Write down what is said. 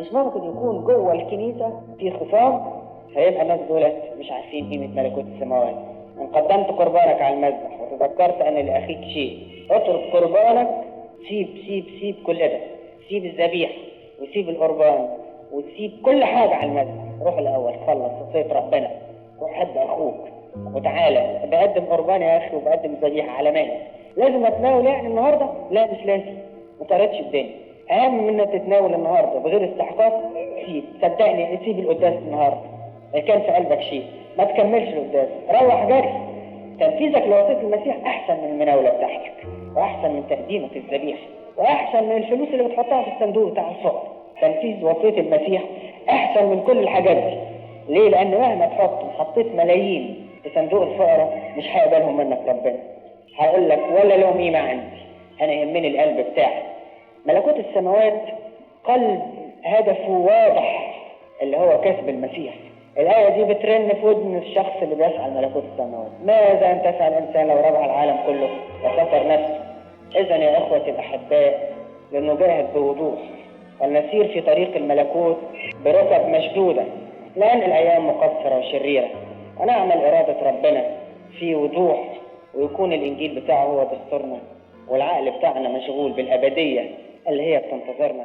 مش ممكن يكون جوه الكنيسة في خصام فيبقى الناس دولت مش عارفين قيمة ملكوت السماوات. إن قدمت قربانك على المذبح وتذكرت أن لأخيك شيء، اترك قربانك، سيب كل ده، سيب الذبيحة وسيب القربان وتسيب كل حاجة على المذبح. روح الأول خلص وصية ربنا، روح حب أخوك وتعالى بقدم قربان يا أخي وبقدم ذبيحة على مالك. لازم أتناول يعني النهاردة؟ لا مش لازم، ما تقردش الدنيا. أهم من إنك تتناول النهاردة بغير استحقاق، سيب، صدقني سيب القداس النهاردة. إذا كان في قلبك شيء ما تكملش القداس، روح جري. تنفيذك لوصية المسيح أحسن من المناولة بتاعتك، وأحسن من تقديمك الذبيحة، وأحسن من الفلوس اللي بتحطها في الصندوق بتاع الفقر. تنفيذ وصية المسيح أحسن من كل الحاجات دي. ليه؟ لأن مهما حطيت ملايين في صندوق الفقراء مش هيقبلهم منك ربنا. هقول لك ولا لهم قيمة عندي، أنا يهمني القلب بتاعي. ملكوت السماوات قلب هدفه واضح اللي هو كسب المسيح. الآية دي بترن في ودن الشخص اللي بيسعى لملكوت السماوات. ماذا انتفع الإنسان لو ربح العالم كله وخسر نفسه؟ إذا يا إخوتي الأحباء لنجاهد بوضوح ونسير في طريق الملكوت بركب مشدودة، لأن الأيام مقصرة وشريرة، ونعمل إرادة ربنا في وضوح، ويكون الإنجيل بتاعه هو دستورنا، والعقل بتاعنا مشغول بالأبدية اللي هي بتنتظرنا.